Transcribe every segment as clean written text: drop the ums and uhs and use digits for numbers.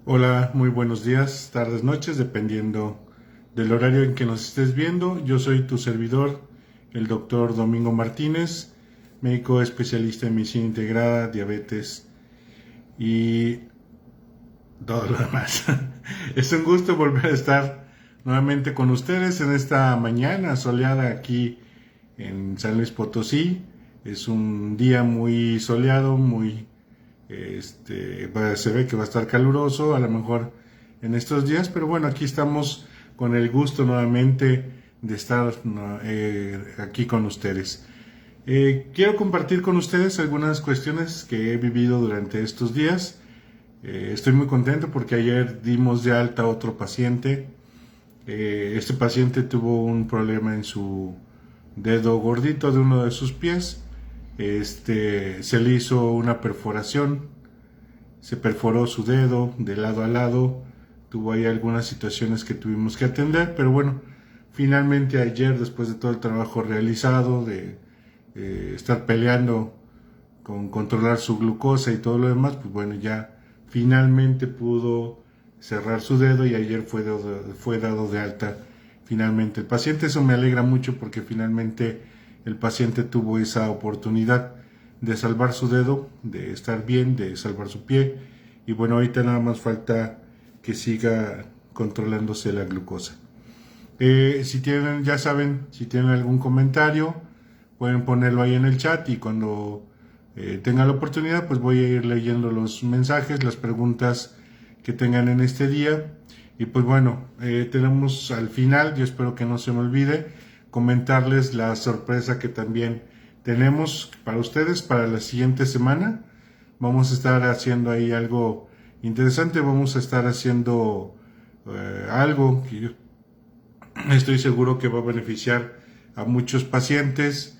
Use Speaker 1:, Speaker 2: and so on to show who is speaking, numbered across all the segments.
Speaker 1: Hola, muy buenos días, tardes, noches, dependiendo del horario en que nos estés viendo. Yo soy tu servidor, el doctor Domingo Martínez, médico especialista en medicina integrada, diabetes y todo lo demás. Es un gusto volver a estar nuevamente con ustedes en esta mañana soleada aquí en San Luis Potosí. Es un día muy soleado, se ve que va a estar caluroso, a lo mejor en estos días, pero bueno, aquí estamos con el gusto nuevamente de estar aquí con ustedes. Quiero compartir con ustedes algunas cuestiones que he vivido durante estos días. Estoy muy contento porque ayer dimos de alta a otro paciente. Este paciente tuvo un problema en su dedo gordito de uno de sus pies. Se le hizo una perforación, se perforó su dedo de lado a lado, tuvo ahí algunas situaciones que tuvimos que atender, pero bueno, finalmente ayer, después de todo el trabajo realizado, de estar peleando con controlar su glucosa y todo lo demás, pues bueno, ya finalmente pudo cerrar su dedo y ayer fue dado de alta finalmente el paciente. Eso me alegra mucho porque finalmente el paciente tuvo esa oportunidad de salvar su dedo, de estar bien, de salvar su pie. Y bueno, ahorita nada más falta que siga controlándose la glucosa. Si tienen, ya saben, si tienen algún comentario, pueden ponerlo ahí en el chat y cuando tengan la oportunidad, pues voy a ir leyendo los mensajes, las preguntas que tengan en este día. Y pues bueno, tenemos al final, yo espero que no se me olvide, comentarles la sorpresa que también tenemos para ustedes para la siguiente semana. Vamos a estar haciendo ahí algo interesante, vamos a estar haciendo algo que yo estoy seguro que va a beneficiar a muchos pacientes,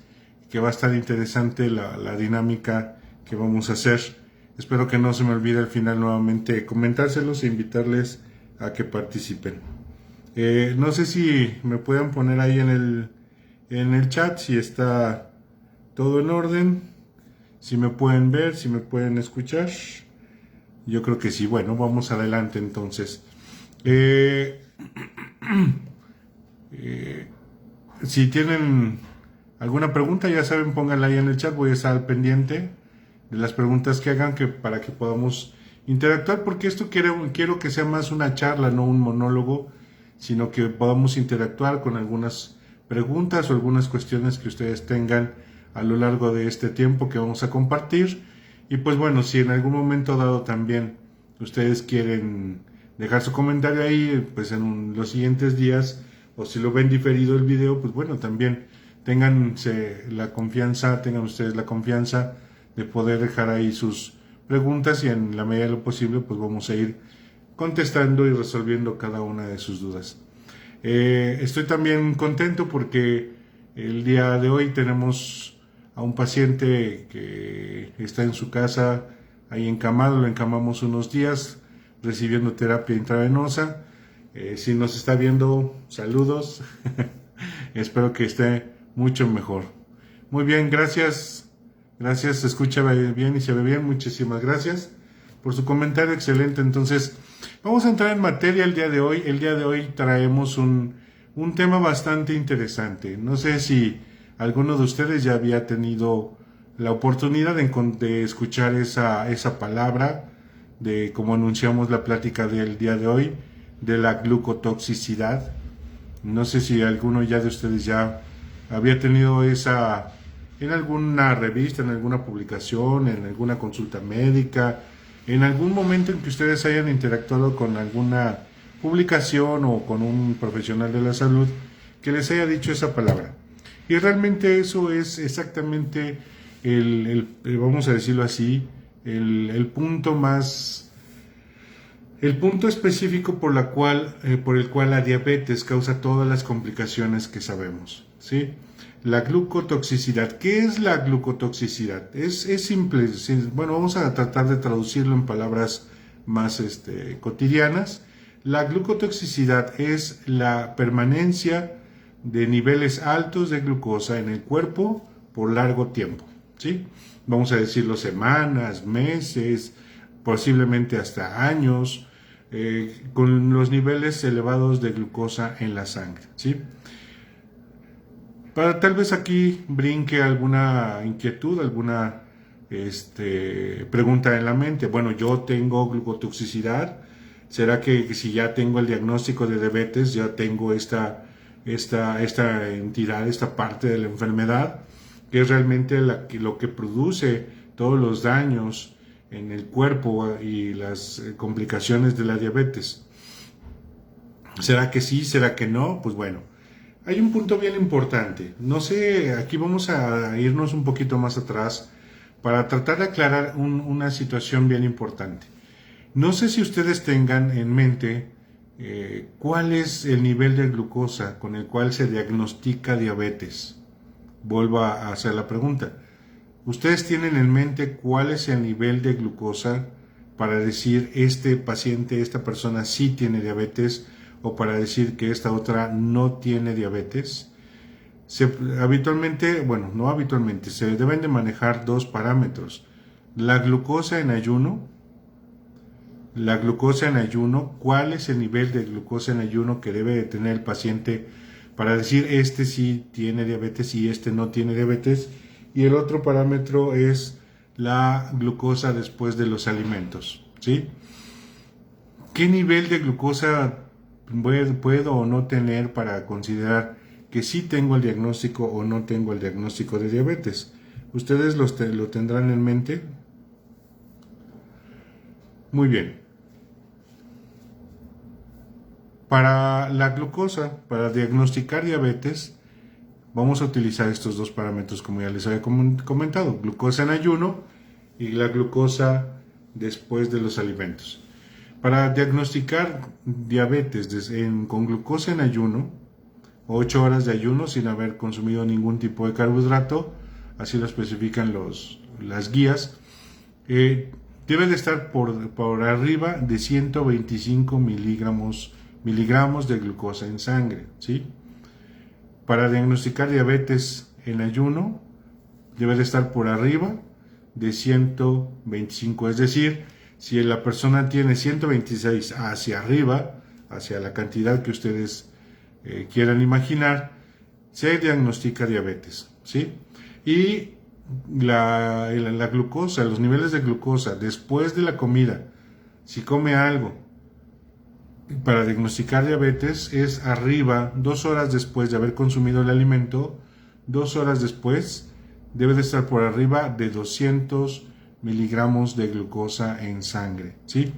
Speaker 1: que va a estar interesante la dinámica que vamos a hacer. Espero que no se me olvide al final nuevamente comentárselos e invitarles a que participen. No sé si me puedan poner ahí en el chat si está todo en orden, si me pueden ver, si me pueden escuchar. Yo creo que sí. Bueno, vamos adelante entonces. Eh, eh, si tienen alguna pregunta, ya saben, pónganla ahí en el chat. Voy a estar al pendiente de las preguntas que hagan para que podamos interactuar, porque esto quiero que sea más una charla, no un monólogo, sino que podamos interactuar con algunas preguntas o algunas cuestiones que ustedes tengan a lo largo de este tiempo que vamos a compartir. Y pues bueno, si en algún momento dado también ustedes quieren dejar su comentario ahí, pues en los siguientes días, o si lo ven diferido el video, pues bueno, también tengan ustedes la confianza de poder dejar ahí sus preguntas y en la medida de lo posible pues vamos a ir contestando y resolviendo cada una de sus dudas. Estoy también contento porque el día de hoy tenemos a un paciente que está en su casa ahí encamado, lo encamamos unos días recibiendo terapia intravenosa. Si nos está viendo, saludos. Espero que esté mucho mejor. Muy bien, gracias. Gracias, se escucha bien y se ve bien. Muchísimas gracias por su comentario, excelente. Entonces, vamos a entrar en materia el día de hoy. El día de hoy traemos un tema bastante interesante. No sé si alguno de ustedes ya había tenido la oportunidad de escuchar esa palabra, de como anunciamos la plática del día de hoy, de la glucotoxicidad. No sé si alguno ya de ustedes ya había tenido esa en alguna revista, en alguna publicación, en alguna consulta médica, en algún momento en que ustedes hayan interactuado con alguna publicación o con un profesional de la salud que les haya dicho esa palabra. Y realmente eso es exactamente vamos a decirlo así, el punto más, el punto específico por el cual la diabetes causa todas las complicaciones que sabemos, ¿sí? La glucotoxicidad. ¿Qué es la glucotoxicidad? Es simple. Bueno, vamos a tratar de traducirlo en palabras más cotidianas. La glucotoxicidad es la permanencia de niveles altos de glucosa en el cuerpo por largo tiempo, ¿sí? Vamos a decirlo semanas, meses, posiblemente hasta años. con los niveles elevados de glucosa en la sangre, ¿sí? Para tal vez aquí brinque alguna inquietud, alguna pregunta en la mente. Bueno, yo tengo glucotoxicidad. ¿Será que si ya tengo el diagnóstico de diabetes, ya tengo esta entidad, esta parte de la enfermedad, que es realmente lo que produce todos los daños en el cuerpo y las complicaciones de la diabetes? ¿Será que sí? ¿Será que no? Pues bueno, hay un punto bien importante. No sé, aquí vamos a irnos un poquito más atrás para tratar de aclarar una situación bien importante. No sé si ustedes tengan en mente cuál es el nivel de glucosa con el cual se diagnostica diabetes. Vuelvo a hacer la pregunta. ¿Ustedes tienen en mente cuál es el nivel de glucosa para decir este paciente, esta persona sí tiene diabetes, o para decir que esta otra no tiene diabetes? Habitualmente, bueno, no habitualmente, se deben de manejar dos parámetros. La glucosa en ayuno. ¿Cuál es el nivel de glucosa en ayuno que debe de tener el paciente para decir este sí tiene diabetes y este no tiene diabetes? Y el otro parámetro es la glucosa después de los alimentos, ¿sí? ¿Qué nivel de glucosa puedo o no tener para considerar que sí tengo el diagnóstico o no tengo el diagnóstico de diabetes? ¿Ustedes lo tendrán en mente? Muy bien. Para la glucosa, para diagnosticar diabetes, vamos a utilizar estos dos parámetros, como ya les había comentado: glucosa en ayuno y la glucosa después de los alimentos. Para diagnosticar diabetes con glucosa en ayuno, 8 horas de ayuno sin haber consumido ningún tipo de carbohidrato, así lo especifican las guías, debe de estar por arriba de 125 miligramos de glucosa en sangre, ¿sí? Para diagnosticar diabetes en ayuno, debe de estar por arriba de 125, es decir, si la persona tiene 126 hacia arriba, hacia la cantidad que ustedes quieran imaginar, se diagnostica diabetes, ¿sí? Y la glucosa, los niveles de glucosa después de la comida, si come algo, para diagnosticar diabetes es arriba, 2 horas después de haber consumido el alimento, 2 horas después debe de estar por arriba de 200 miligramos de glucosa en sangre, ¿sí?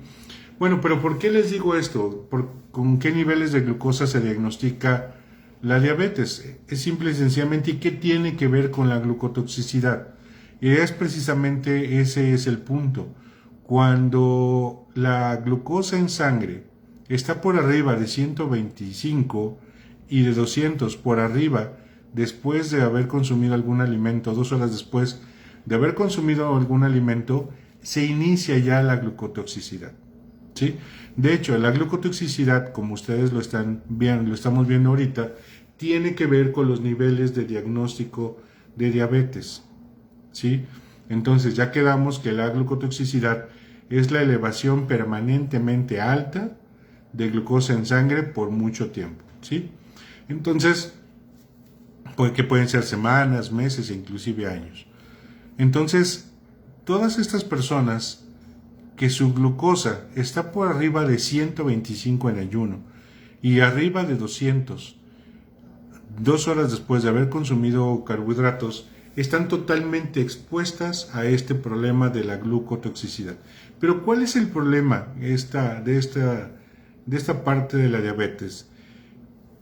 Speaker 1: Bueno, pero ¿por qué les digo esto? ¿Con qué niveles de glucosa se diagnostica la diabetes? Es simple y sencillamente, ¿y qué tiene que ver con la glucotoxicidad? Y es precisamente ese es el punto. Cuando la glucosa en sangre está por arriba de 125 y de 200 por arriba después de haber consumido algún alimento, 2 horas después de haber consumido algún alimento, se inicia ya la glucotoxicidad, ¿sí? De hecho, la glucotoxicidad, como ustedes lo estamos viendo ahorita, tiene que ver con los niveles de diagnóstico de diabetes, ¿sí? Entonces ya quedamos que la glucotoxicidad es la elevación permanentemente alta de glucosa en sangre por mucho tiempo, ¿sí? Entonces, que pueden ser semanas, meses e inclusive años. Entonces, todas estas personas que su glucosa está por arriba de 125 en ayuno y arriba de 200, 2 horas después de haber consumido carbohidratos, están totalmente expuestas a este problema de la glucotoxicidad. Pero ¿cuál es el problema de esta parte de la diabetes?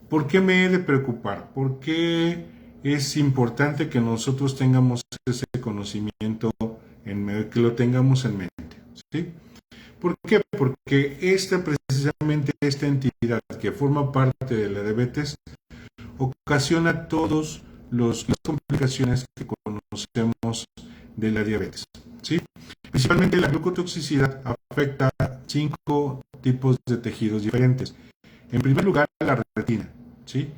Speaker 1: ¿Por qué me he de preocupar? ¿Por qué es importante que nosotros tengamos ese conocimiento, que lo tengamos en mente? ¿Sí? ¿Por qué? Porque precisamente esta entidad que forma parte de la diabetes ocasiona todas las complicaciones que conocemos de la diabetes, ¿sí? Principalmente la glucotoxicidad afecta 5 tipos de tejidos diferentes. En primer lugar, la retina, ¿sí?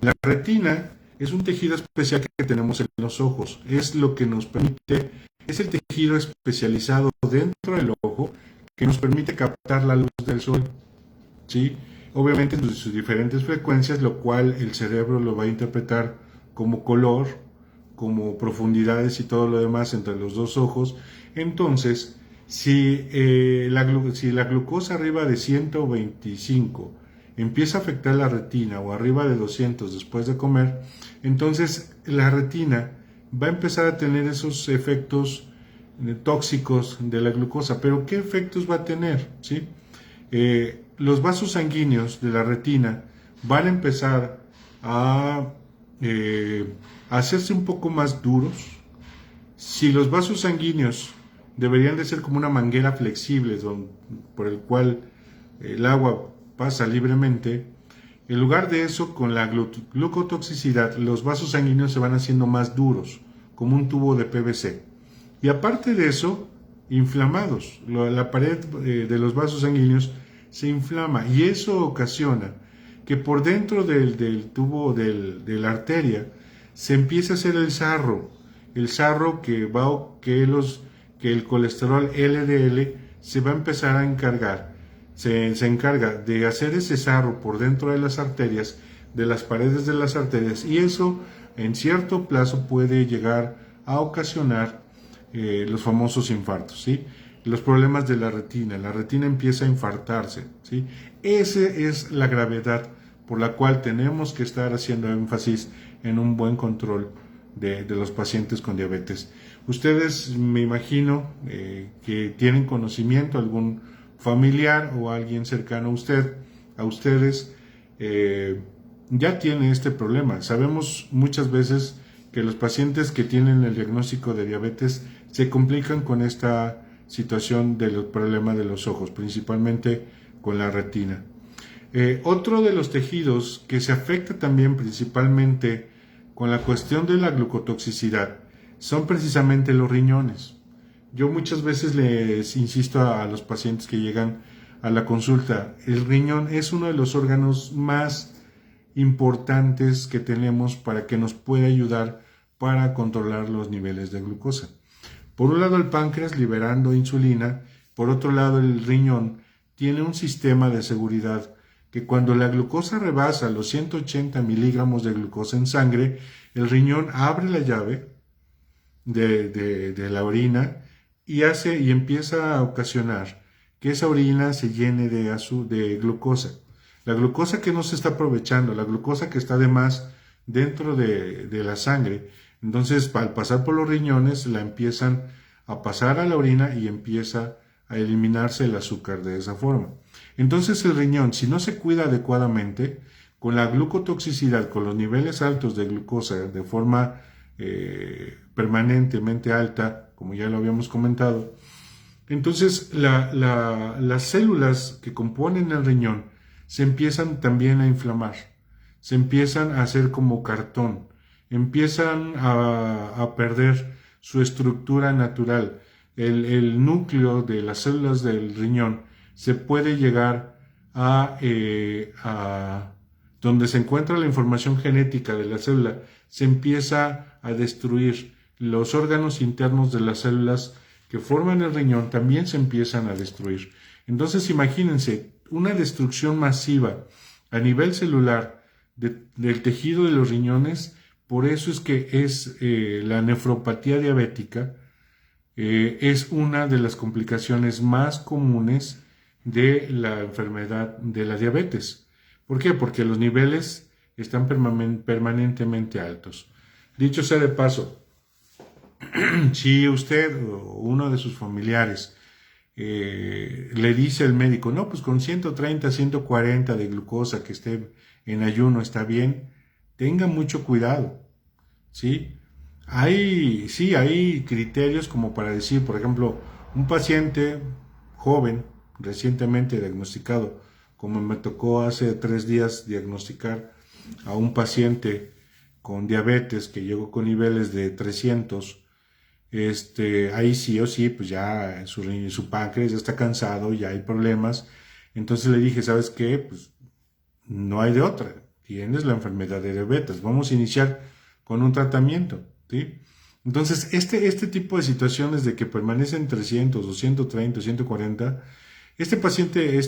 Speaker 1: La retina es un tejido especial que tenemos en los ojos. Es es el tejido especializado dentro del ojo que nos permite captar la luz del sol ¿sí? Obviamente en sus diferentes frecuencias, lo cual el cerebro lo va a interpretar como color, como profundidades y todo lo demás entre los dos ojos. Entonces, si la glucosa arriba de 125 empieza a afectar la retina o arriba de 200 después de comer, entonces la retina va a empezar a tener esos efectos tóxicos de la glucosa. Pero ¿qué efectos va a tener? ¿Sí? Los vasos sanguíneos de la retina van a empezar a hacerse un poco más duros. Si los vasos sanguíneos deberían de ser como una manguera flexible por el cual el agua pasa libremente, en lugar de eso, con la glucotoxicidad, los vasos sanguíneos se van haciendo más duros, como un tubo de PVC. Y aparte de eso, inflamados. La pared de los vasos sanguíneos se inflama y eso ocasiona que por dentro del tubo de la arteria se empieza a hacer el sarro que el colesterol LDL se va a empezar a encargar. Se encarga de hacer ese sarro por dentro de las arterias, de las paredes de las arterias, y eso en cierto plazo puede llegar a ocasionar los famosos infartos, ¿sí? Los problemas de la retina empieza a infartarse, ¿sí? Esa es la gravedad por la cual tenemos que estar haciendo énfasis en un buen control de los pacientes con diabetes. Ustedes, me imagino, que tienen conocimiento, algún familiar o alguien cercano a ustedes, ya tiene este problema. Sabemos muchas veces que los pacientes que tienen el diagnóstico de diabetes se complican con esta situación del problema de los ojos, principalmente con la retina. Otro de los tejidos que se afecta también principalmente con la cuestión de la glucotoxicidad son precisamente los riñones. Yo muchas veces les insisto a los pacientes que llegan a la consulta, el riñón es uno de los órganos más importantes que tenemos para que nos pueda ayudar para controlar los niveles de glucosa. Por un lado el páncreas liberando insulina, por otro lado el riñón tiene un sistema de seguridad que cuando la glucosa rebasa los 180 miligramos de glucosa en sangre, el riñón abre la llave de la orina y empieza a ocasionar que esa orina se llene de glucosa. La glucosa que no se está aprovechando, la glucosa que está de más dentro de la sangre. Entonces, al pasar por los riñones, la empiezan a pasar a la orina y empieza a eliminarse el azúcar de esa forma. Entonces, el riñón, si no se cuida adecuadamente, con la glucotoxicidad, con los niveles altos de glucosa de forma permanentemente alta, como ya lo habíamos comentado, entonces las células que componen el riñón se empiezan también a inflamar, se empiezan a hacer como cartón, empiezan a perder su estructura natural. El núcleo de las células del riñón se puede llegar a donde se encuentra la información genética de la célula, se empieza a destruir. Los órganos internos de las células que forman el riñón también se empiezan a destruir. Entonces imagínense una destrucción masiva a nivel celular del tejido de los riñones. Por eso es que la nefropatía diabética es una de las complicaciones más comunes de la enfermedad de la diabetes. ¿Por qué? Porque los niveles están permanentemente altos. Dicho sea de paso, si usted o uno de sus familiares le dice al médico, no, pues con 130, 140 de glucosa que esté en ayuno está bien, tenga mucho cuidado, ¿sí? Hay criterios como para decir, por ejemplo, un paciente joven, recientemente diagnosticado, como me tocó hace 3 días diagnosticar a un paciente con diabetes que llegó con niveles de 300, ahí sí o sí, pues ya su páncreas ya está cansado, ya hay problemas. Entonces le dije, ¿sabes qué? Pues no hay de otra, tienes la enfermedad de diabetes, vamos a iniciar con un tratamiento, ¿sí? Entonces, este tipo de situaciones de que permanecen 300 o 130 o 140 Este paciente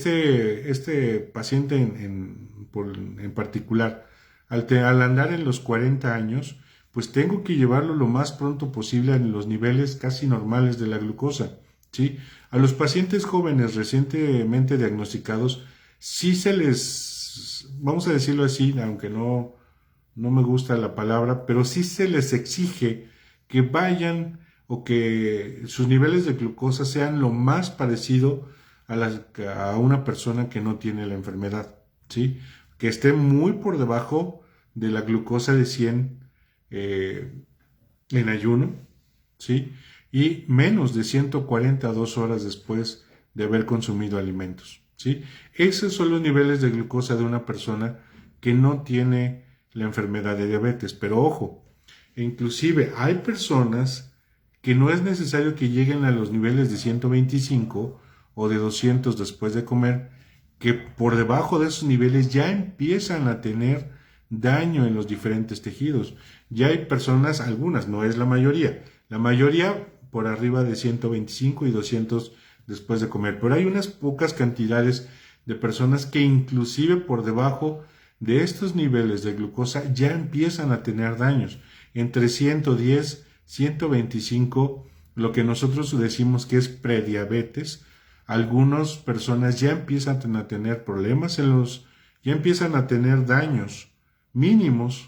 Speaker 1: en particular, al andar en los 40 años, pues tengo que llevarlo lo más pronto posible a los niveles casi normales de la glucosa, ¿sí? A los pacientes jóvenes recientemente diagnosticados, sí se les, vamos a decirlo así, aunque no me gusta la palabra, pero sí se les exige que vayan o que sus niveles de glucosa sean lo más parecido a una persona que no tiene la enfermedad, ¿sí? Que esté muy por debajo de la glucosa de 100 en ayuno, ¿sí? Y menos de 142 horas después de haber consumido alimentos, ¿sí? Esos son los niveles de glucosa de una persona que no tiene la enfermedad de diabetes. Pero ojo, inclusive hay personas que no es necesario que lleguen a los niveles de 125 o de 200 después de comer, que por debajo de esos niveles ya empiezan a tener daño en los diferentes tejidos. Ya hay personas, algunas, no es la mayoría por arriba de 125 y 200 después de comer, pero hay unas pocas cantidades de personas que inclusive por debajo de estos niveles de glucosa ya empiezan a tener daños. Entre 110, 125, lo que nosotros decimos que es prediabetes, algunas personas ya empiezan a tener problemas ya empiezan a tener daños mínimos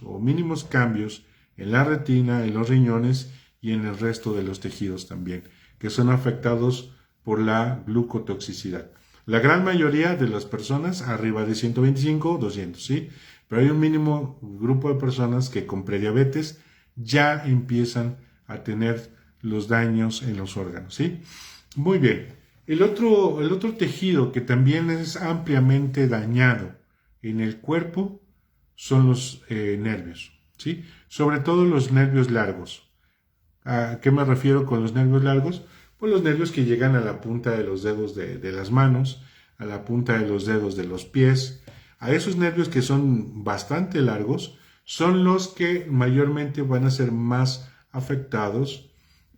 Speaker 1: cambios en la retina, en los riñones y en el resto de los tejidos también, que son afectados por la glucotoxicidad. La gran mayoría de las personas arriba de 125, 200, ¿sí? Pero hay un mínimo grupo de personas que con prediabetes ya empiezan a tener los daños en los órganos, ¿sí? Muy bien. El otro tejido que también es ampliamente dañado en el cuerpo son los nervios, ¿sí? Sobre todo los nervios largos. ¿A qué me refiero con los nervios largos? Pues los nervios que llegan a la punta de los dedos de las manos, a la punta de los dedos de los pies. A esos nervios que son bastante largos son los que mayormente van a ser más afectados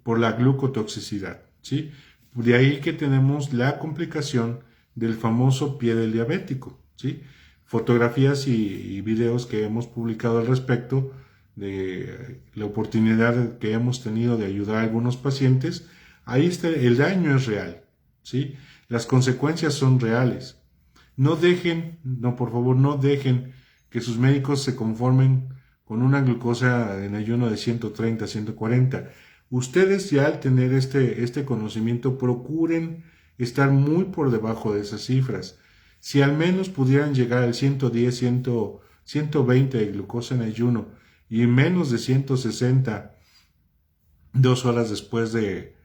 Speaker 1: por la glucotoxicidad, ¿sí? De ahí que tenemos la complicación del famoso pie del diabético, ¿sí? Fotografías y videos que hemos publicado al respecto de la oportunidad que hemos tenido de ayudar a algunos pacientes. Ahí está, el daño es real, ¿sí? Las consecuencias son reales. Por favor, no dejen que sus médicos se conformen con una glucosa en ayuno de 130, 140. Ustedes ya al tener este conocimiento procuren estar muy por debajo de esas cifras. Si al menos pudieran llegar al 110, 120 de glucosa en ayuno y menos de 160 2 horas después de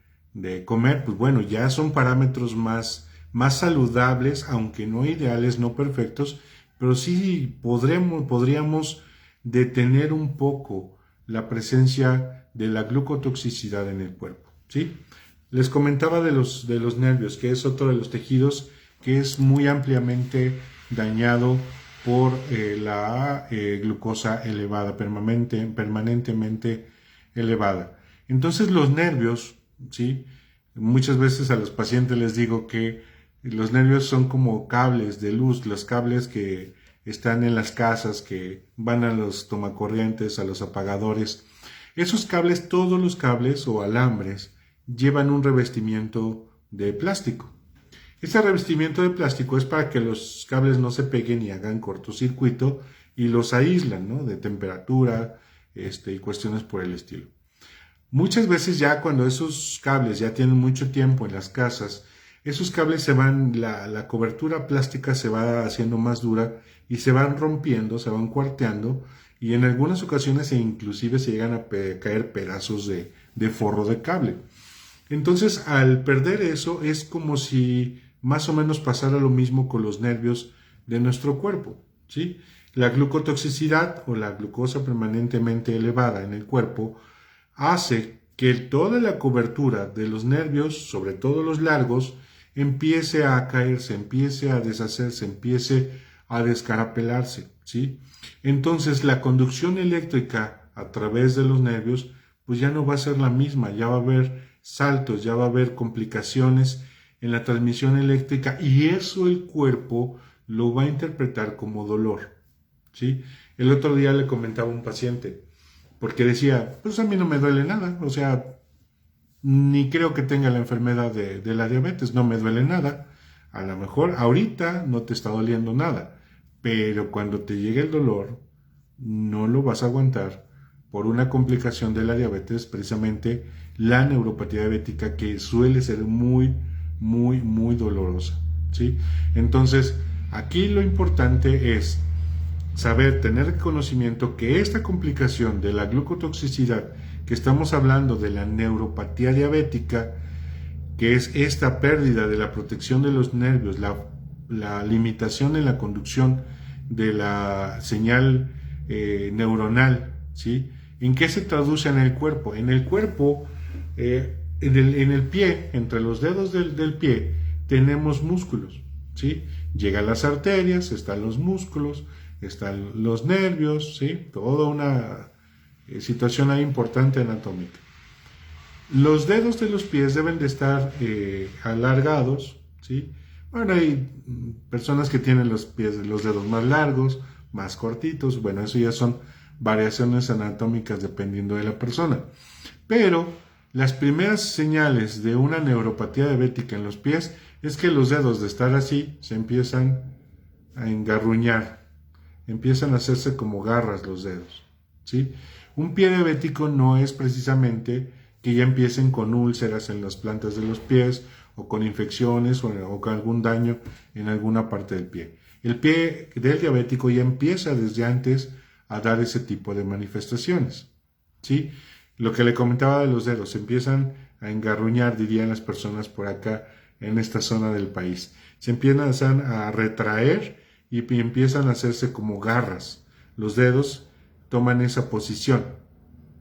Speaker 1: comer, pues bueno, ya son parámetros más saludables, aunque no ideales, no perfectos, pero sí podríamos detener un poco la presencia de la glucotoxicidad en el cuerpo, ¿sí? Les comentaba de los nervios, que es otro de los tejidos que es muy ampliamente dañado por la glucosa elevada, permanentemente elevada. Entonces los nervios, ¿sí? Muchas veces a los pacientes les digo que los nervios son como cables de luz, los cables que están en las casas, que van a los tomacorrientes, a los apagadores. Esos cables, todos los cables o alambres, llevan un revestimiento de plástico. Este revestimiento de plástico es para que los cables no se peguen y hagan cortocircuito y los aíslan, ¿no? De temperatura, y cuestiones por el estilo. Muchas veces ya cuando esos cables ya tienen mucho tiempo en las casas, esos cables la cobertura plástica se va haciendo más dura y se van rompiendo, se van cuarteando y en algunas ocasiones inclusive se llegan a caer pedazos de forro de cable. Entonces al perder eso es como si más o menos pasara lo mismo con los nervios de nuestro cuerpo, ¿sí? La glucotoxicidad o la glucosa permanentemente elevada en el cuerpo hace que toda la cobertura de los nervios, sobre todo los largos, empiece a caerse, empiece a deshacerse, empiece a descarapelarse, ¿sí? Entonces la conducción eléctrica a través de los nervios pues ya no va a ser la misma, ya va a haber saltos, ya va a haber complicaciones en la transmisión eléctrica y eso el cuerpo lo va a interpretar como dolor, ¿sí? El otro día le comentaba a un paciente, porque decía, pues a mí no me duele nada, o sea, ni creo que tenga la enfermedad de la diabetes, no me duele nada. A lo mejor ahorita no te está doliendo nada, pero cuando te llegue el dolor, no lo vas a aguantar por una complicación de la diabetes, precisamente la neuropatía diabética, que suele ser muy, muy, muy dolorosa, ¿sí? Entonces, aquí lo importante es saber, tener conocimiento que esta complicación de la glucotoxicidad, que estamos hablando de la neuropatía diabética, que es esta pérdida de la protección de los nervios, la limitación en la conducción de la señal neuronal, ¿sí? ¿En qué se traduce en el cuerpo? En el cuerpo, en el pie, entre los dedos del pie, tenemos músculos, ¿sí? Llegan las arterias, están los músculos, están los nervios, ¿sí? Toda una situación ahí importante anatómica. Los dedos de los pies deben de estar alargados, ¿sí? Bueno, hay personas que tienen los dedos más largos, más cortitos, bueno, eso ya son variaciones anatómicas dependiendo de la persona. Pero las primeras señales de una neuropatía diabética en los pies es que los dedos de estar así se empiezan a engarruñar, empiezan a hacerse como garras los dedos, ¿sí? Un pie diabético no es precisamente que ya empiecen con úlceras en las plantas de los pies o con infecciones o con algún daño en alguna parte del pie. El pie del diabético ya empieza desde antes a dar ese tipo de manifestaciones, ¿sí? Lo que le comentaba de los dedos, se empiezan a engarruñar, dirían las personas por acá en esta zona del país. Se empiezan a retraer y empiezan a hacerse como garras. Los dedos toman esa posición,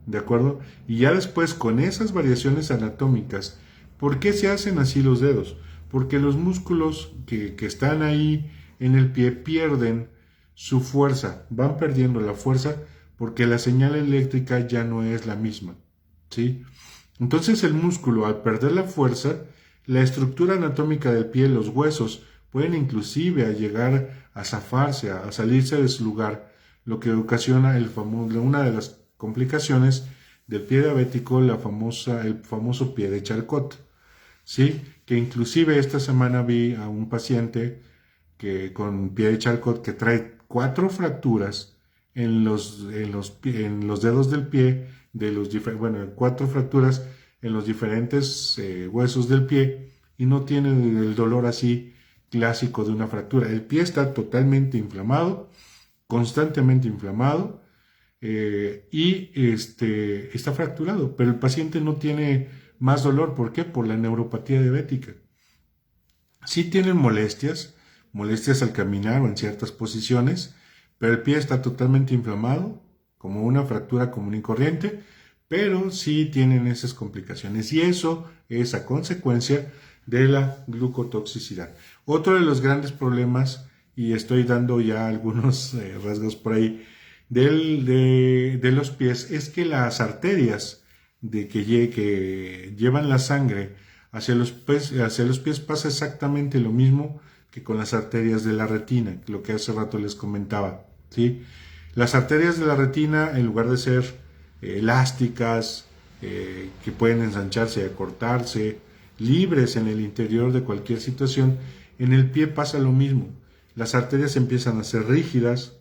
Speaker 1: ¿de acuerdo? Y ya después, con esas variaciones anatómicas, ¿por qué se hacen así los dedos? Porque los músculos que están ahí en el pie pierden su fuerza, van perdiendo la fuerza porque la señal eléctrica ya no es la misma, ¿sí? Entonces el músculo, al perder la fuerza, la estructura anatómica del pie, los huesos, pueden inclusive llegar a zafarse, a salirse de su lugar, lo que ocasiona una de las complicaciones del pie diabético, el famoso pie de Charcot, ¿sí? Que inclusive esta semana vi a un paciente con pie de Charcot que trae 4 fracturas en los dedos del pie, 4 fracturas en los diferentes huesos del pie, y no tiene el dolor así clásico de una fractura. El pie está totalmente inflamado, constantemente inflamado, y está fracturado, pero el paciente no tiene más dolor. ¿Por qué? Por la neuropatía diabética. Sí tienen molestias al caminar o en ciertas posiciones, pero el pie está totalmente inflamado, como una fractura común y corriente, pero sí tienen esas complicaciones, y eso es a consecuencia de la glucotoxicidad. Otro de los grandes problemas, y estoy dando ya algunos rasgos por ahí, de los pies, es que las arterias que llevan la sangre hacia los pies pasa exactamente lo mismo que con las arterias de la retina, lo que hace rato les comentaba, ¿sí? Las arterias de la retina, en lugar de ser elásticas, que pueden ensancharse y acortarse, libres en el interior de cualquier situación, en el pie pasa lo mismo. Las arterias empiezan a ser rígidas,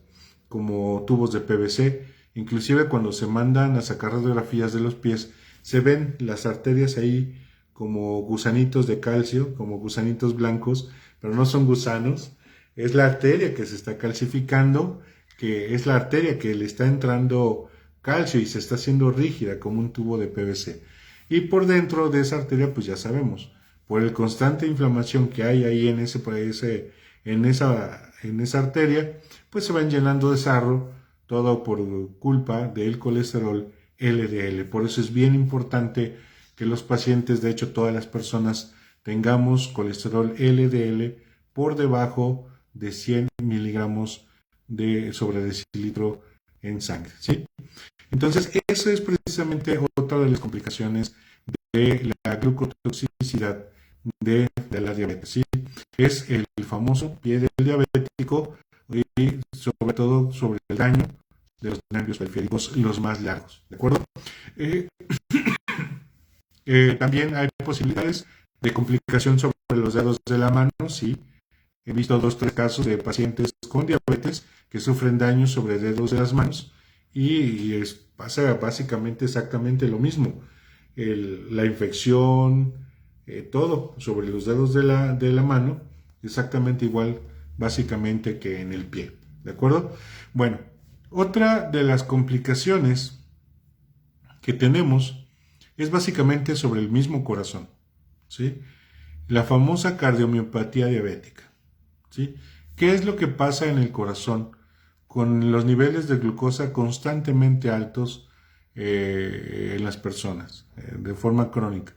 Speaker 1: como tubos de PVC. Inclusive cuando se mandan a sacar radiografías de los pies, se ven las arterias ahí como gusanitos de calcio, como gusanitos blancos, pero no son gusanos, es la arteria que se está calcificando, que es la arteria que le está entrando calcio y se está haciendo rígida como un tubo de PVC. Y por dentro de esa arteria, pues ya sabemos, por el constante inflamación que hay ahí en esa arteria, pues se van llenando de sarro, todo por culpa del colesterol LDL. Por eso es bien importante que los pacientes, de hecho todas las personas, tengamos colesterol LDL por debajo de 100 miligramos sobre decilitro en sangre, ¿sí? Entonces, eso es precisamente otra de las complicaciones de la glucotoxicidad de la diabetes, ¿sí? Es el famoso pie del diabético y sobre todo sobre el daño de los nervios periféricos, los más largos, ¿de acuerdo? Eh, también hay posibilidades de complicación sobre los dedos de la mano, sí. He visto 2 o 3 casos de pacientes con diabetes que sufren daños sobre dedos de las manos y pasa básicamente exactamente lo mismo. La infección, todo sobre los dedos de la mano, exactamente igual básicamente que en el pie. ¿De acuerdo? Bueno, otra de las complicaciones que tenemos es básicamente sobre el mismo corazón, ¿sí? La famosa cardiomiopatía diabética, ¿sí? ¿Qué es lo que pasa en el corazón con los niveles de glucosa constantemente altos en las personas de forma crónica?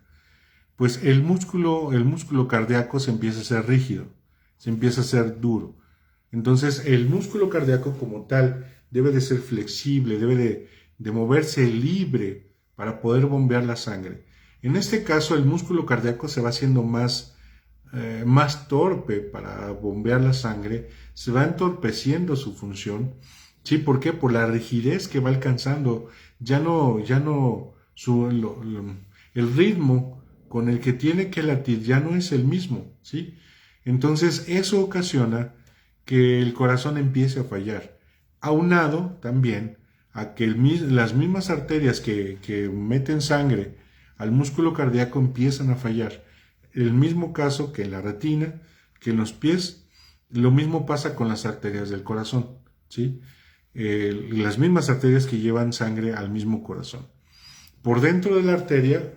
Speaker 1: Pues el músculo cardíaco se empieza a ser rígido, se empieza a ser duro. Entonces el músculo cardíaco como tal debe de ser flexible, debe de moverse libre para poder bombear la sangre. En este caso el músculo cardíaco se va haciendo más torpe para bombear la sangre, se va entorpeciendo su función. ¿Sí? ¿Por qué? Por la rigidez que va alcanzando. Ya no, el ritmo con el que tiene que latir ya no es el mismo, ¿sí? Entonces eso ocasiona que el corazón empiece a fallar, aunado también a que las mismas arterias que meten sangre al músculo cardíaco empiezan a fallar. El mismo caso que en la retina, que en los pies, lo mismo pasa con las arterias del corazón, ¿sí? Las mismas arterias que llevan sangre al mismo corazón. Por dentro de la arteria,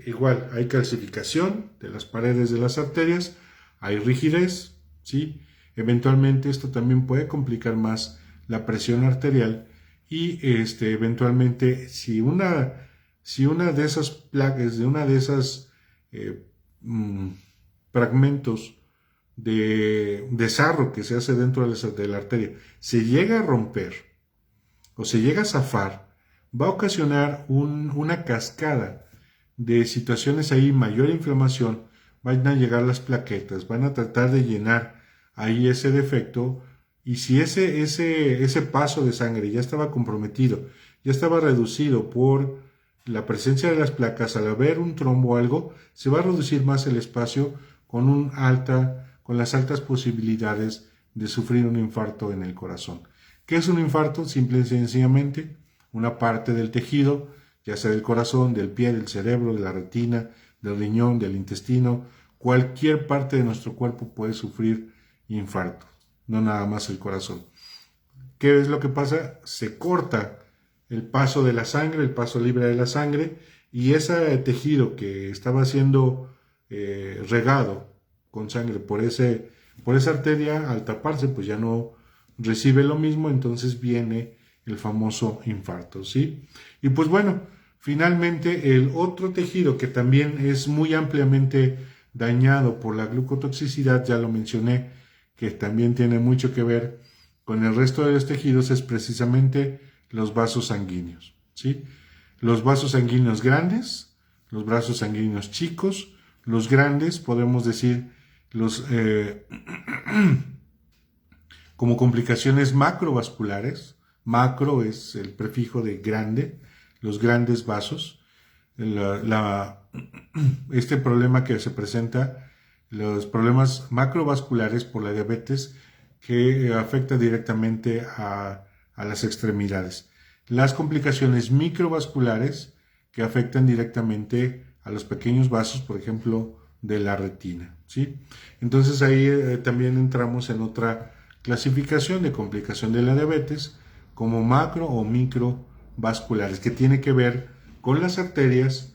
Speaker 1: igual, hay calcificación de las paredes de las arterias, hay rigidez, ¿sí? Eventualmente esto también puede complicar más la presión arterial y eventualmente si una de esas placas, de una de esas fragmentos de sarro que se hace dentro de la arteria se llega a romper o se llega a zafar, va a ocasionar una cascada de situaciones ahí, mayor inflamación, van a llegar las plaquetas, van a tratar de llenar ahí ese defecto y si ese paso de sangre ya estaba comprometido, ya estaba reducido por la presencia de las placas, al haber un trombo o algo, se va a reducir más el espacio con las altas posibilidades de sufrir un infarto en el corazón. ¿Qué es un infarto? Simple y sencillamente una parte del tejido, ya sea del corazón, del pie, del cerebro, de la retina, del riñón, del intestino, cualquier parte de nuestro cuerpo puede sufrir infarto, no nada más el corazón. ¿Qué es lo que pasa? Se corta el paso de la sangre, el paso libre de la sangre, y ese tejido que estaba siendo regado con sangre por esa arteria, al taparse, pues ya no recibe lo mismo, entonces viene el famoso infarto, ¿sí? Y pues bueno, finalmente el otro tejido que también es muy ampliamente dañado por la glucotoxicidad, ya lo mencioné, que también tiene mucho que ver con el resto de los tejidos, es precisamente los vasos sanguíneos, ¿sí? Los vasos sanguíneos grandes, los vasos sanguíneos chicos, los grandes, podemos decir, como complicaciones macrovasculares, macro es el prefijo de grande, los grandes vasos, este problema que se presenta, los problemas macrovasculares por la diabetes que afecta directamente a las extremidades. Las complicaciones microvasculares que afectan directamente a los pequeños vasos, por ejemplo, de la retina, ¿sí? Entonces ahí también entramos en otra clasificación de complicación de la diabetes como macro o microvasculares, que tiene que ver con las arterias,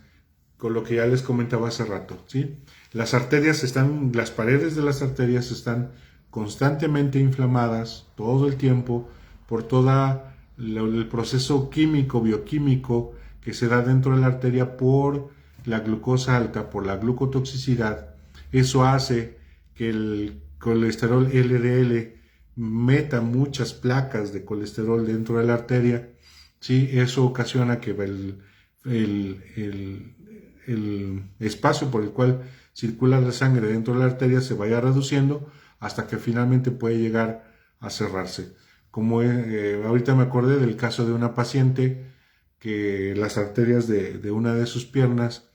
Speaker 1: con lo que ya les comentaba hace rato, ¿sí? Las paredes de las arterias están constantemente inflamadas todo el tiempo por todo el proceso químico, bioquímico que se da dentro de la arteria por la glucosa alta, por la glucotoxicidad. Eso hace que el colesterol LDL meta muchas placas de colesterol dentro de la arteria, ¿sí? Eso ocasiona que el espacio por el cual circula la sangre dentro de la arteria se vaya reduciendo hasta que finalmente puede llegar a cerrarse. Como ahorita me acordé del caso de una paciente que las arterias de una de sus piernas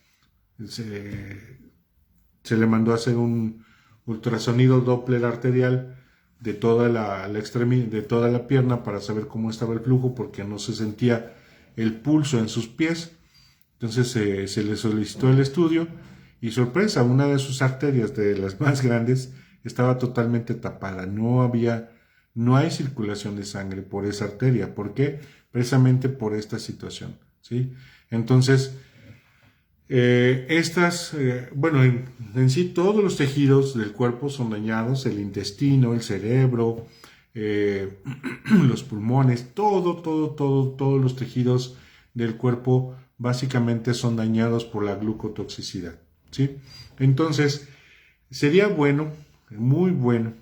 Speaker 1: se le mandó a hacer un ultrasonido Doppler arterial de toda de toda la pierna para saber cómo estaba el flujo porque no se sentía el pulso en sus pies. Entonces se le solicitó el estudio y sorpresa, una de sus arterias, de las más grandes, estaba totalmente tapada. No hay circulación de sangre por esa arteria. ¿Por qué? Precisamente por esta situación, ¿sí? Entonces, bueno, en sí todos los tejidos del cuerpo son dañados, el intestino, el cerebro, los pulmones, todos los tejidos del cuerpo básicamente son dañados por la glucotoxicidad, ¿sí? Entonces, sería bueno, muy bueno,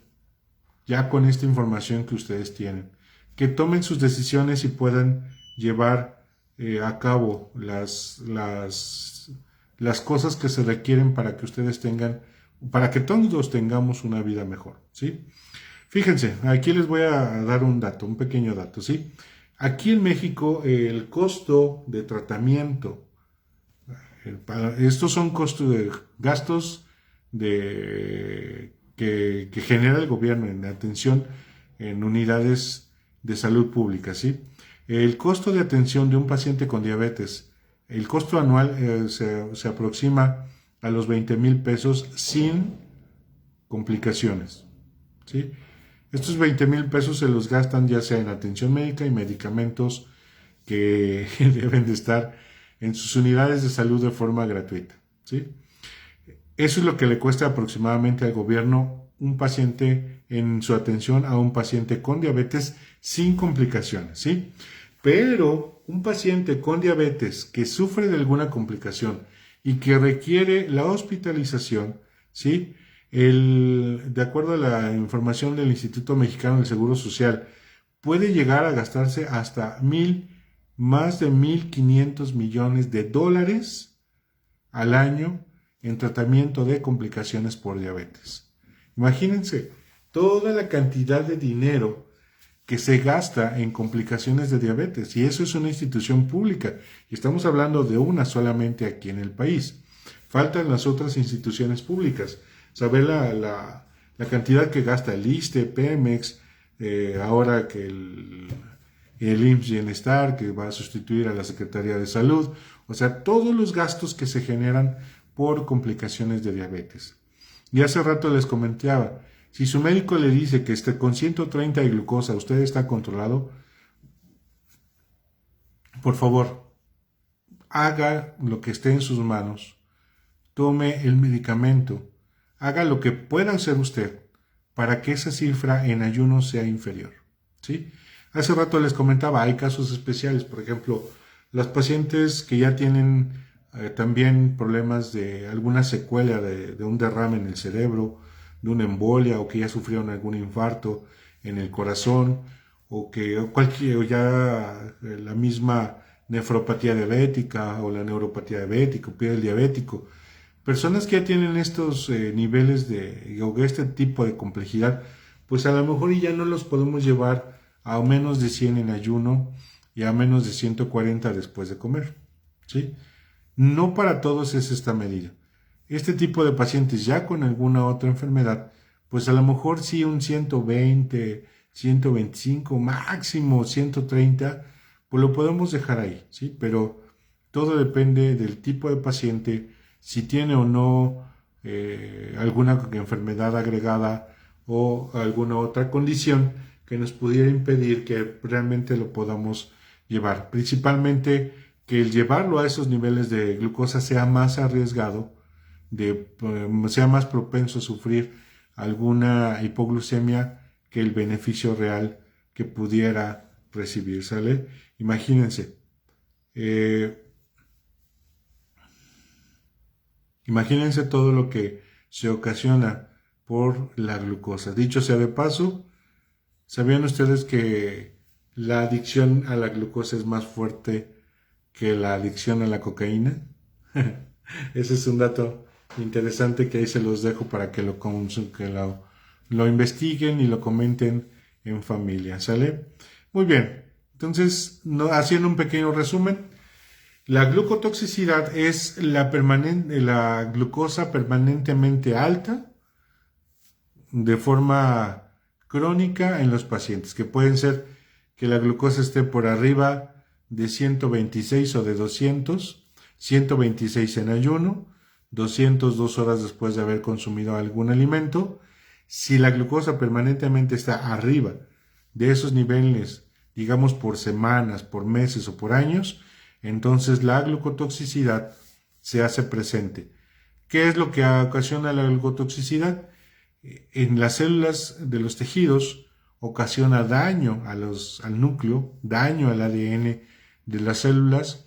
Speaker 1: ya con esta información que ustedes tienen, que tomen sus decisiones y puedan llevar a cabo las cosas que se requieren para que ustedes para que todos tengamos una vida mejor, ¿sí? Fíjense, aquí les voy a dar un pequeño dato, ¿sí? Aquí en México el costo de tratamiento, estos son gastos que genera el gobierno en atención en unidades de salud pública, ¿sí? El costo de atención de un paciente con diabetes, el costo anual se aproxima a los 20,000 pesos sin complicaciones, ¿sí? Estos 20,000 pesos se los gastan ya sea en atención médica y medicamentos que deben de estar en sus unidades de salud de forma gratuita, ¿sí? Eso es lo que le cuesta aproximadamente al gobierno un paciente en su atención a un paciente con diabetes sin complicaciones, ¿sí? Pero un paciente con diabetes que sufre de alguna complicación y que requiere la hospitalización, ¿sí? De acuerdo a la información del Instituto Mexicano del Seguro Social, puede llegar a gastarse hasta más de 1,500 millones de dólares al año en tratamiento de complicaciones por diabetes. Imagínense toda la cantidad de dinero que se gasta en complicaciones de diabetes, y eso es una institución pública, y estamos hablando de una solamente aquí en el país. Faltan las otras instituciones públicas, saber la cantidad que gasta el ISSSTE, Pemex, ahora que el IMSS Bienestar, que va a sustituir a la Secretaría de Salud, o sea, todos los gastos que se generan por complicaciones de diabetes. Y hace rato les comentaba, si su médico le dice que con 130 de glucosa usted está controlado, por favor, haga lo que esté en sus manos, tome el medicamento, haga lo que pueda hacer usted para que esa cifra en ayuno sea inferior, ¿sí? Hace rato les comentaba, hay casos especiales, por ejemplo, las pacientes que ya tienen también problemas de alguna secuela de un derrame en el cerebro, de una embolia, o que ya sufrieron algún infarto en el corazón, o ya la misma nefropatía diabética o la neuropatía diabética o piel diabético. Personas que ya tienen estos niveles o este tipo de complejidad, pues a lo mejor ya no los podemos llevar a menos de 100 en ayuno y a menos de 140 después de comer, ¿sí? No para todos es esta medida. Este tipo de pacientes ya con alguna otra enfermedad, pues a lo mejor sí un 120, 125, máximo 130, pues lo podemos dejar ahí, ¿sí? Pero todo depende del tipo de paciente, si tiene o no alguna enfermedad agregada o alguna otra condición que nos pudiera impedir que realmente lo podamos llevar. Principalmente que el llevarlo a esos niveles de glucosa sea más arriesgado, sea más propenso a sufrir alguna hipoglucemia que el beneficio real que pudiera recibir, ¿sale? Imagínense, imagínense todo lo que se ocasiona por la glucosa. Dicho sea de paso, ¿sabían ustedes que la adicción a la glucosa es más fuerte que la adicción a la cocaína? Ese es un dato interesante que ahí se los dejo para que lo investiguen y lo comenten en familia, ¿sale? Muy bien, entonces, haciendo un pequeño resumen, la glucotoxicidad es la glucosa permanentemente alta de forma crónica en los pacientes, que pueden ser que la glucosa esté por arriba de 126 o de 200, 126 en ayuno, 200 2 horas después de haber consumido algún alimento. Si la glucosa permanentemente está arriba de esos niveles, digamos por semanas, por meses o por años, entonces la glucotoxicidad se hace presente. ¿Qué es lo que ocasiona la glucotoxicidad? En las células de los tejidos ocasiona daño al núcleo, daño al ADN de las células,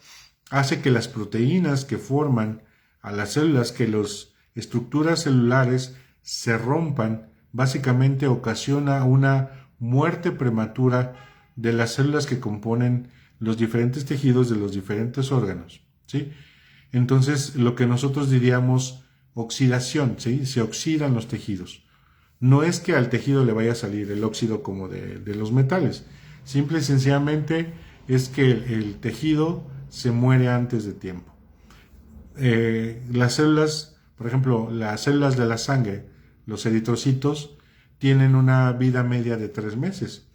Speaker 1: hace que las proteínas que forman a las células, que las estructuras celulares se rompan, básicamente ocasiona una muerte prematura de las células que componen los diferentes tejidos de los diferentes órganos, ¿sí? Entonces, lo que nosotros diríamos oxidación, ¿sí? Se oxidan los tejidos. No es que al tejido le vaya a salir el óxido como de los metales, simple y sencillamente es que el tejido se muere antes de tiempo. Las células, por ejemplo, las células de la sangre, los eritrocitos, tienen una vida media de 3 meses.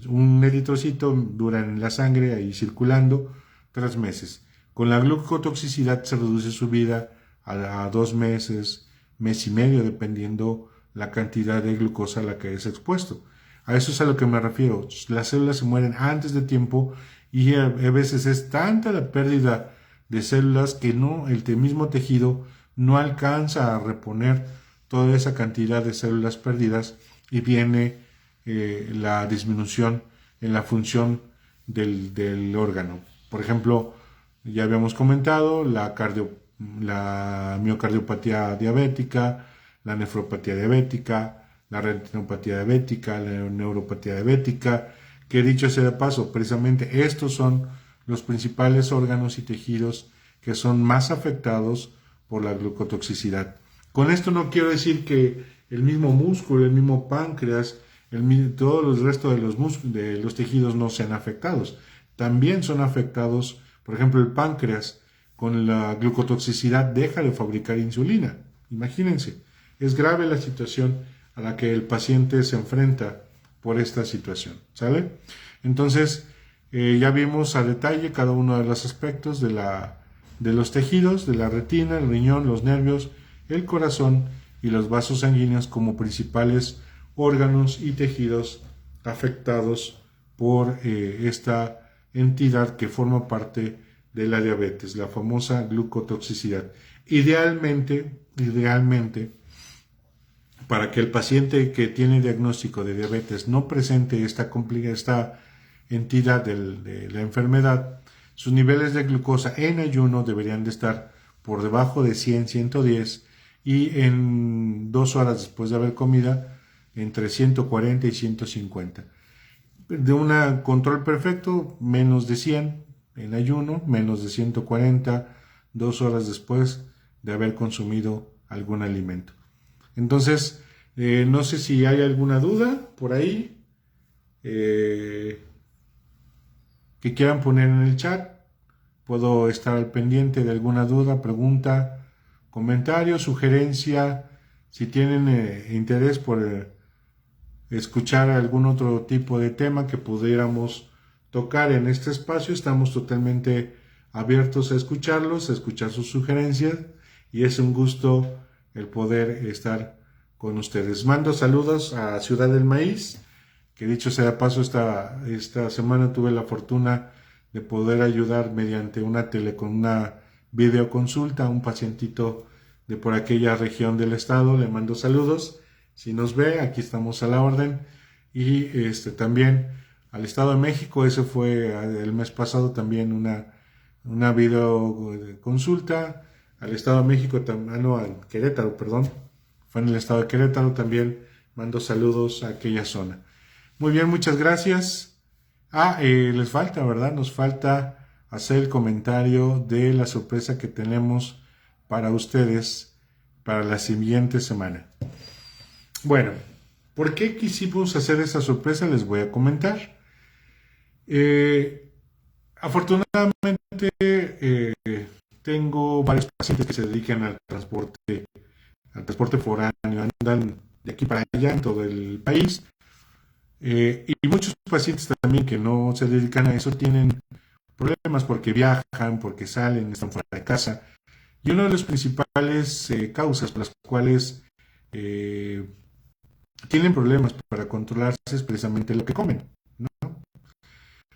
Speaker 1: Un eritrocito dura en la sangre ahí circulando 3 meses. Con la glucotoxicidad se reduce su vida a 2 meses, mes y medio, dependiendo la cantidad de glucosa a la que es expuesto. A eso es a lo que me refiero. Las células se mueren antes de tiempo y a veces es tanta la pérdida de células que el mismo tejido no alcanza a reponer toda esa cantidad de células perdidas y viene la disminución en la función del órgano. Por ejemplo, ya habíamos comentado la miocardiopatía diabética, la nefropatía diabética, la retinopatía diabética, la neuropatía diabética, que dicho sea de paso, precisamente estos son los principales órganos y tejidos que son más afectados por la glucotoxicidad. Con esto no quiero decir que el mismo músculo, el mismo páncreas, todos los restos de los tejidos no sean afectados. También son afectados, por ejemplo, el páncreas con la glucotoxicidad deja de fabricar insulina. Imagínense, es grave la situación a la que el paciente se enfrenta por esta situación, ¿sale? Entonces, ya vimos a detalle cada uno de los aspectos de los tejidos, de la retina, el riñón, los nervios, el corazón y los vasos sanguíneos como principales órganos y tejidos afectados por esta entidad que forma parte de la diabetes, la famosa glucotoxicidad. Idealmente, para que el paciente que tiene diagnóstico de diabetes no presente esta entidad de la enfermedad, sus niveles de glucosa en ayuno deberían de estar por debajo de 100, 110 y en 2 horas después de haber comido entre 140 y 150. De un control perfecto, menos de 100 en ayuno, menos de 140 2 horas después de haber consumido algún alimento. Entonces, no sé si hay alguna duda por ahí que quieran poner en el chat. Puedo estar al pendiente de alguna duda, pregunta, comentario, sugerencia. Si tienen interés por escuchar algún otro tipo de tema que pudiéramos tocar en este espacio, estamos totalmente abiertos a escucharlos, a escuchar sus sugerencias y es un gusto el poder estar con ustedes. Mando saludos a Ciudad del Maíz, que dicho sea de paso, esta semana tuve la fortuna de poder ayudar mediante con una videoconsulta a un pacientito de por aquella región del estado. Le mando saludos. Si nos ve, aquí estamos a la orden. Y también al Estado de México, ese fue el mes pasado también una videoconsulta. Al Estado de México, al Querétaro, perdón. Fue en el estado de Querétaro también. Mando saludos a aquella zona. Muy bien, muchas gracias. Les falta, ¿verdad? Nos falta hacer el comentario de la sorpresa que tenemos para ustedes para la siguiente semana. Bueno, ¿por qué quisimos hacer esa sorpresa? Les voy a comentar. Afortunadamente tengo varios pacientes que se dedican al transporte foráneo, andan de aquí para allá en todo el país. Y muchos pacientes también que no se dedican a eso tienen problemas porque viajan, porque salen, están fuera de casa. Y una de las principales causas por las cuales eh, tienen problemas para controlarse es precisamente lo que comen, ¿no?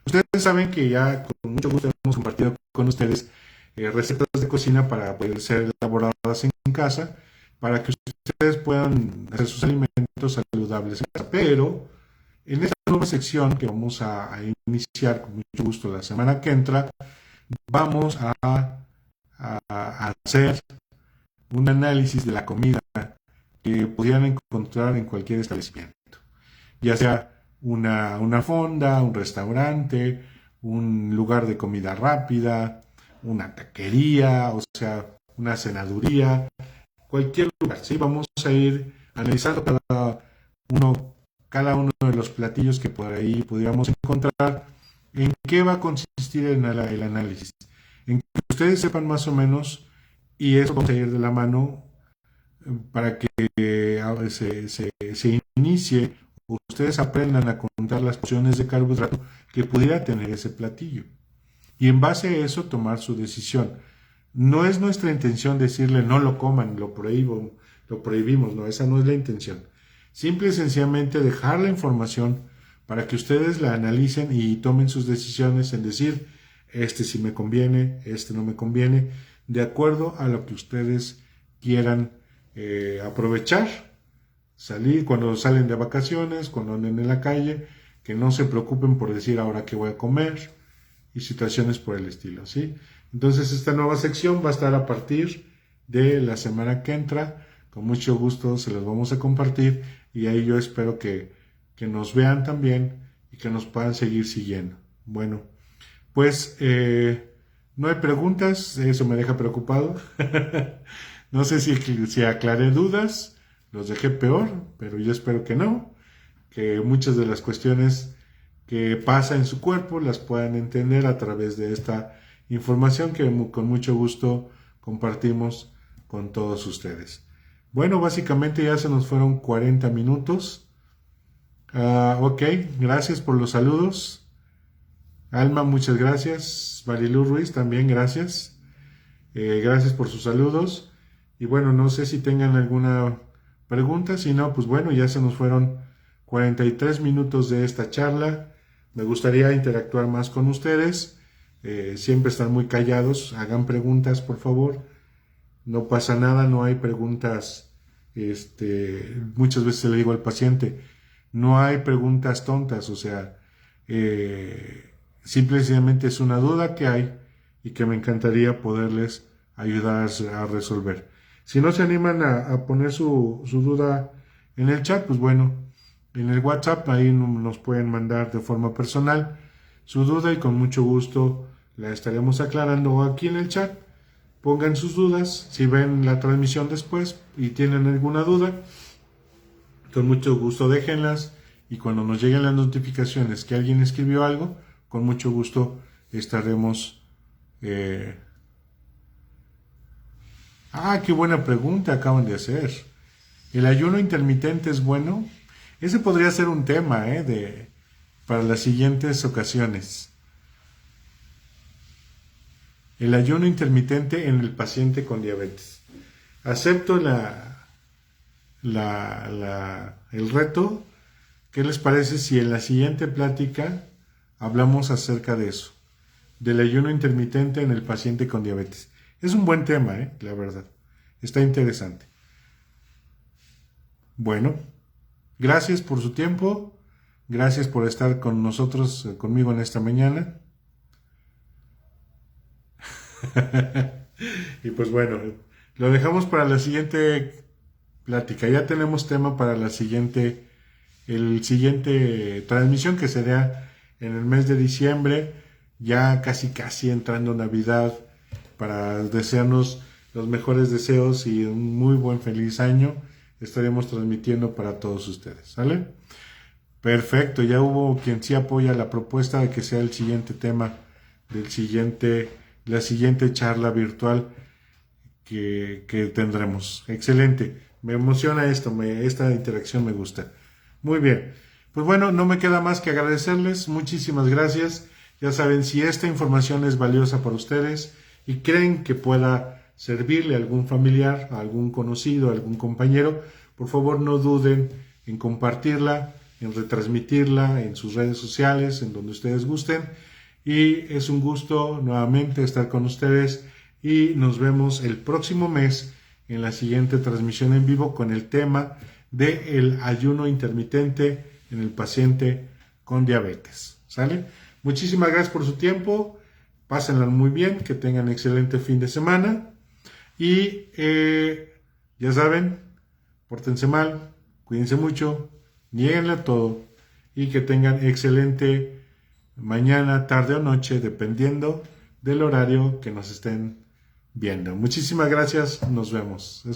Speaker 1: Ustedes saben que ya con mucho gusto hemos compartido con ustedes recetas de cocina para poder ser elaboradas en casa, para que ustedes puedan hacer sus alimentos saludables en casa. Pero en esta nueva sección que vamos a iniciar con mucho gusto la semana que entra, vamos a hacer un análisis de la comida que pudieran encontrar en cualquier establecimiento, ya sea una fonda, un restaurante, un lugar de comida rápida, una taquería, o sea, una cenaduría, cualquier lugar, ¿sí? Vamos a ir analizando cada uno de los platillos que por ahí pudiéramos encontrar, en qué va a consistir el análisis, en que ustedes sepan más o menos, y eso vamos a ir de la mano para que se inicie, ustedes aprendan a contar las porciones de carbohidrato que pudiera tener ese platillo. Y en base a eso tomar su decisión. No es nuestra intención decirle no lo coman, lo prohibimos, no, esa no es la intención. Simple y sencillamente dejar la información para que ustedes la analicen y tomen sus decisiones en decir, este sí me conviene, este no me conviene, de acuerdo a lo que ustedes quieran aprovechar, salir cuando salen de vacaciones, cuando anden en la calle, que no se preocupen por decir ahora qué voy a comer y situaciones por el estilo, ¿sí? Entonces esta nueva sección va a estar a partir de la semana que entra, con mucho gusto se los vamos a compartir y ahí yo espero que nos vean también y que nos puedan seguir siguiendo. Bueno, pues no hay preguntas, eso me deja preocupado. No sé si aclaré dudas, los dejé peor, pero yo espero que no, que muchas de las cuestiones que pasa en su cuerpo las puedan entender a través de esta información que con mucho gusto compartimos con todos ustedes. Bueno, básicamente ya se nos fueron 40 minutos. Ok, gracias por los saludos. Alma, muchas gracias. Marilu Ruiz, también gracias. Gracias por sus saludos. Y bueno, no sé si tengan alguna pregunta. Si no, pues bueno, ya se nos fueron 43 minutos de esta charla. Me gustaría interactuar más con ustedes. Siempre están muy callados. Hagan preguntas, por favor. No pasa nada, no hay preguntas. Muchas veces le digo al paciente, no hay preguntas tontas. O sea, simplemente es una duda que hay y que me encantaría poderles ayudar a resolver. Si no se animan a poner su duda en el chat, pues bueno, en el WhatsApp ahí nos pueden mandar de forma personal su duda y con mucho gusto la estaremos aclarando. O aquí en el chat pongan sus dudas, si ven la transmisión después y tienen alguna duda, con mucho gusto déjenlas y cuando nos lleguen las notificaciones que alguien escribió algo, con mucho gusto estaremos... qué buena pregunta acaban de hacer. ¿El ayuno intermitente es bueno? Ese podría ser un tema para las siguientes ocasiones. El ayuno intermitente en el paciente con diabetes. Acepto el reto. ¿Qué les parece si en la siguiente plática hablamos acerca de eso? Del ayuno intermitente en el paciente con diabetes. Es un buen tema, la verdad. Está interesante. Bueno, gracias por su tiempo. Gracias por estar con nosotros, conmigo en esta mañana. Y pues bueno, lo dejamos para la siguiente plática. Ya tenemos tema para el siguiente transmisión que será en el mes de diciembre, ya casi entrando Navidad, para desearnos los mejores deseos y un muy buen feliz año estaremos transmitiendo para todos ustedes, ¿sale? Perfecto, ya hubo quien sí apoya la propuesta de que sea el siguiente tema la siguiente charla virtual que tendremos. Excelente, me emociona esto, esta interacción me gusta. Muy bien, pues bueno, no me queda más que agradecerles, muchísimas gracias. Ya saben, si esta información es valiosa para ustedes y creen que pueda servirle a algún familiar, a algún conocido, a algún compañero, por favor no duden en compartirla, en retransmitirla en sus redes sociales, en donde ustedes gusten. Y es un gusto nuevamente estar con ustedes y nos vemos el próximo mes en la siguiente transmisión en vivo con el tema del ayuno intermitente en el paciente con diabetes. ¿Sale? Muchísimas gracias por su tiempo, pásenla muy bien, que tengan excelente fin de semana y ya saben, pórtense mal, cuídense mucho, niéguenle todo y que tengan excelente mañana, tarde o noche, dependiendo del horario que nos estén viendo. Muchísimas gracias, nos vemos.